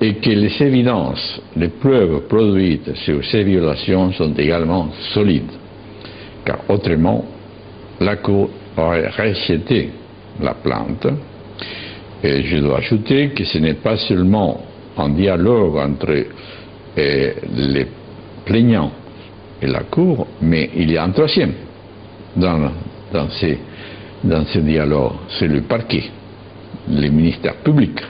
et que les évidences, les preuves produites sur ces violations sont également solides, car autrement, la Cour aurait rejeté la plainte. Et je dois ajouter que ce n'est pas seulement un dialogue entre les plaignants et la Cour, mais il y a un troisième dans ce dialogue, c'est le parquet, le ministère public,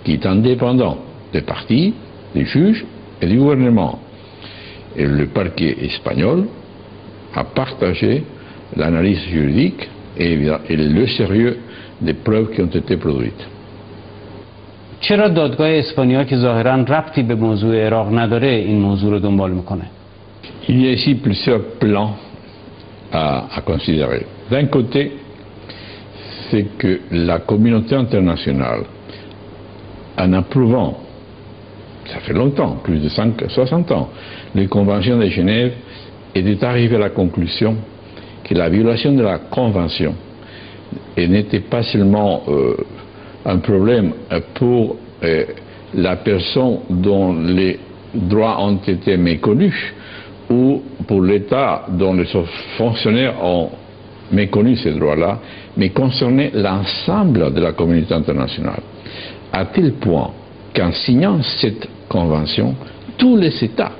qui est indépendant des partis, des juges et du gouvernement. Et le parquet espagnol a partagé l'analyse juridique et le sérieux des preuves qui ont été produites. چرا دادگاه اسپانیا که ظاهراً ربطی به موضوع عراق نداره این موضوع رو دنبال میکنه؟ Il y a ici plusieurs plans à considérer. D'un côté, c'est que la communauté internationale, en approuvant, ça fait longtemps, plus de 60 ans, les conventions de Genève, était arrivée à la conclusion que la violation de la convention n'était pas seulement un problème pour la personne dont les droits ont été méconnus ou pour l'État dont les fonctionnaires ont méconnu ces droits-là, mais concernait l'ensemble de la communauté internationale. À tel point qu'en signant cette convention, tous les États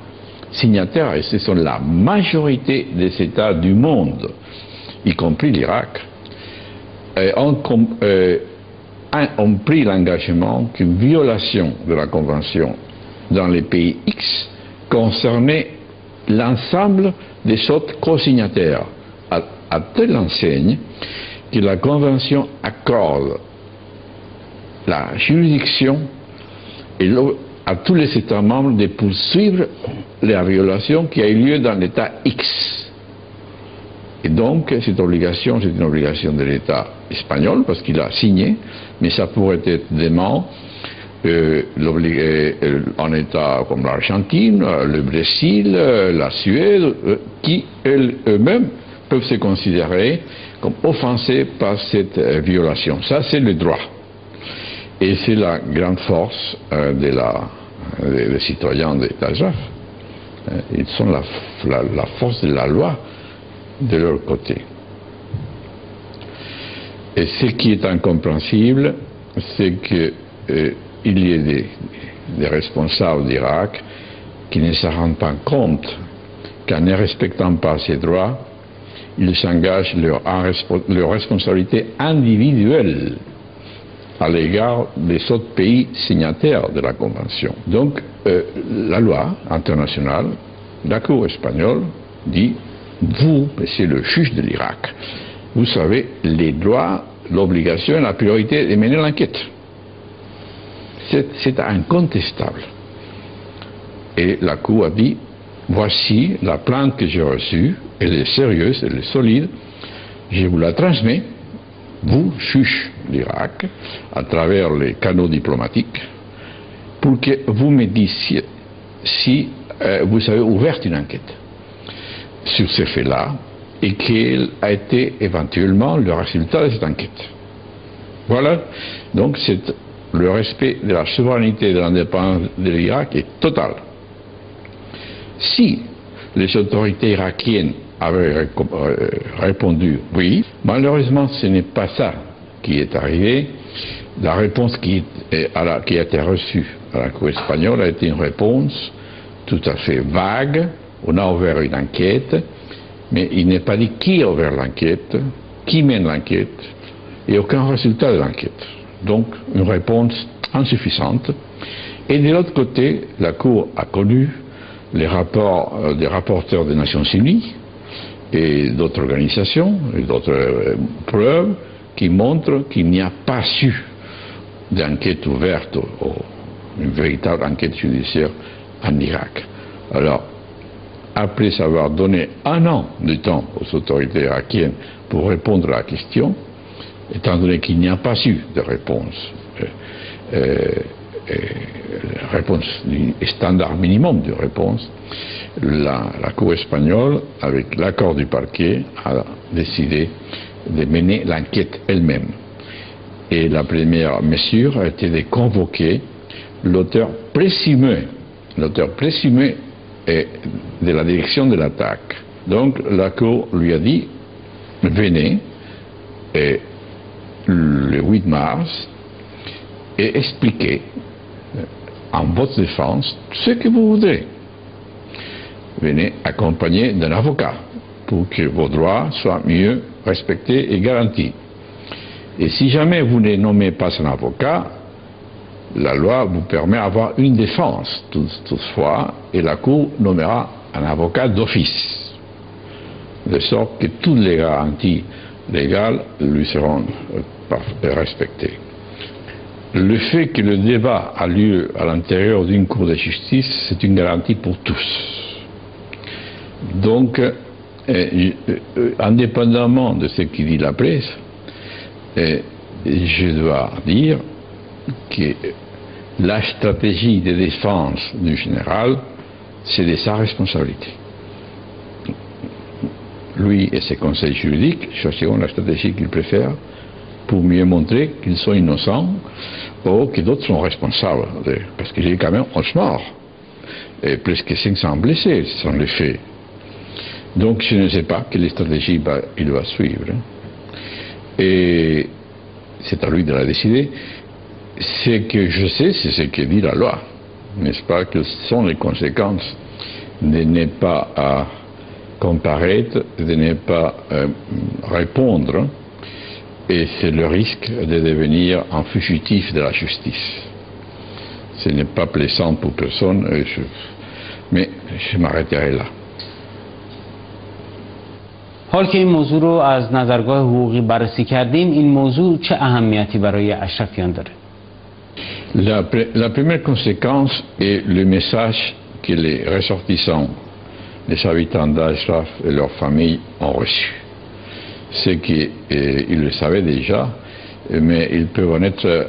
signataires, et ce sont la majorité des États du monde, y compris l'Irak, ont pris l'engagement qu'une violation de la Convention dans les pays X concernait l'ensemble des autres co-signataires, à telle enseigne que la Convention accorde la juridiction à tous les États membres de poursuivre la violation qui a eu lieu dans l'État X. Et donc, cette obligation, c'est une obligation de l'État espagnol, parce qu'il a signé, mais ça pourrait être demain un État comme l'Argentine, le Brésil, la Suède, qui eux-mêmes peuvent se considérer comme offensés par cette violation. Ça, c'est le droit. Et c'est la grande force des citoyens d'Ajaf. Ils sont la force de la loi de leur côté. Et ce qui est incompréhensible, c'est qu'il y ait des responsables d'Irak qui ne se rendent pas compte qu'en ne respectant pas ces droits, ils s'engagent leur responsabilité individuelle à l'égard des autres pays signataires de la Convention. Donc, la loi internationale, la Cour espagnole, dit: vous, monsieur le juge de l'Irak, vous savez les droits, l'obligation et la priorité de mener l'enquête. C'est incontestable. Et la Cour a dit: voici la plainte que j'ai reçue, elle est sérieuse, elle est solide, je vous la transmets, vous, juge l'Irak, à travers les canaux diplomatiques, pour que vous me disiez si vous avez ouvert une enquête sur ces faits-là et quel a été éventuellement le résultat de cette enquête. Voilà, donc le respect de la souveraineté et de l'indépendance de l'Irak est total. Si les autorités irakiennes avaient répondu oui, malheureusement ce n'est pas ça qui est arrivé. La réponse qui a été reçue à la Cour espagnole a été une réponse tout à fait vague. On a ouvert une enquête, mais il n'est pas dit qui a ouvert l'enquête, qui mène l'enquête, et aucun résultat de l'enquête. Donc, une réponse insuffisante. Et de l'autre côté, la Cour a connu les rapports des rapporteurs des Nations Unies et d'autres organisations, et d'autres preuves qui montrent qu'il n'y a pas eu d'enquête ouverte, une véritable enquête judiciaire en Irak. Alors, après avoir donné un an de temps aux autorités irakiennes pour répondre à la question, étant donné qu'il n'y a pas eu de réponse, standard minimum de réponse, la Cour espagnole, avec l'accord du parquet, a décidé de mener l'enquête elle-même. Et la première mesure a été de convoquer l'auteur présumé est de la direction de l'attaque. Donc la Cour lui a dit, venez le 8 mars et expliquez en votre défense ce que vous voudrez. Venez accompagné d'un avocat pour que vos droits soient mieux respectés et garantis. Et si jamais vous ne nommez pas un avocat, la loi vous permet d'avoir une défense toutefois, et la Cour nommera un avocat d'office, de sorte que toutes les garanties légales lui seront respectées. Le fait que le débat a lieu à l'intérieur d'une cour de justice, c'est une garantie pour tous. Donc, indépendamment de ce qui dit la presse, je dois dire que la stratégie de défense du général, c'est de sa responsabilité. Lui et ses conseils juridiques choisiront la stratégie qu'ils préfèrent pour mieux montrer qu'ils sont innocents ou que d'autres sont responsables. Parce qu'il y a quand même 11 morts et presque 500 blessés, ce sont les faits. Donc je ne sais pas quelle stratégie il va suivre. Et c'est à lui de la décider. Ce que je sais, c'est ce que dit la loi. N'est-ce pas, que ce sont les conséquences de ne pas comparaître, de ne pas répondre, et c'est le risque de devenir un fugitif de la justice. Ce n'est pas plaisant pour personne, mais je m'arrêterai là. حال که این موضوع رو از نظرگاه حقوقی بررسی کردیم، این موضوع چه اهمیتی برای اشرفیان داره؟ La première conséquence est le message que les ressortissants, les habitants d'Ashraf et leurs familles ont reçu. C'est qu'ils le savaient déjà, mais ils peuvent en être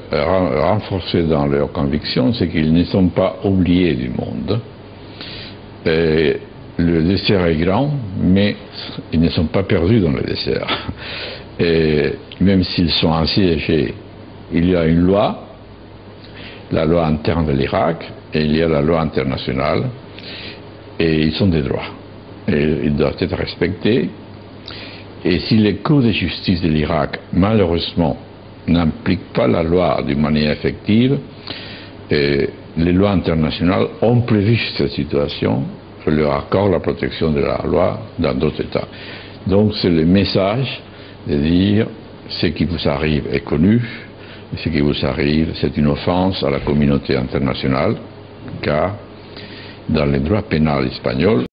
renforcés dans leurs convictions, c'est qu'ils ne sont pas oubliés du monde. Le désert est grand, mais ils ne sont pas perdus dans le désert. Et même s'ils sont assiégés, il y a une loi, la loi interne de l'Irak, et il y a la loi internationale, et ils ont des droits. Et ils doivent être respectés. Et si les cours de justice de l'Irak, malheureusement, n'appliquent pas la loi d'une manière effective, les lois internationales ont prévu cette situation, leur accordent la protection de la loi dans d'autres États. Donc c'est le message de dire ce qui vous arrive est connu, ce qui vous arrive c'est une offense à la communauté internationale, car dans le droit pénal espagnol,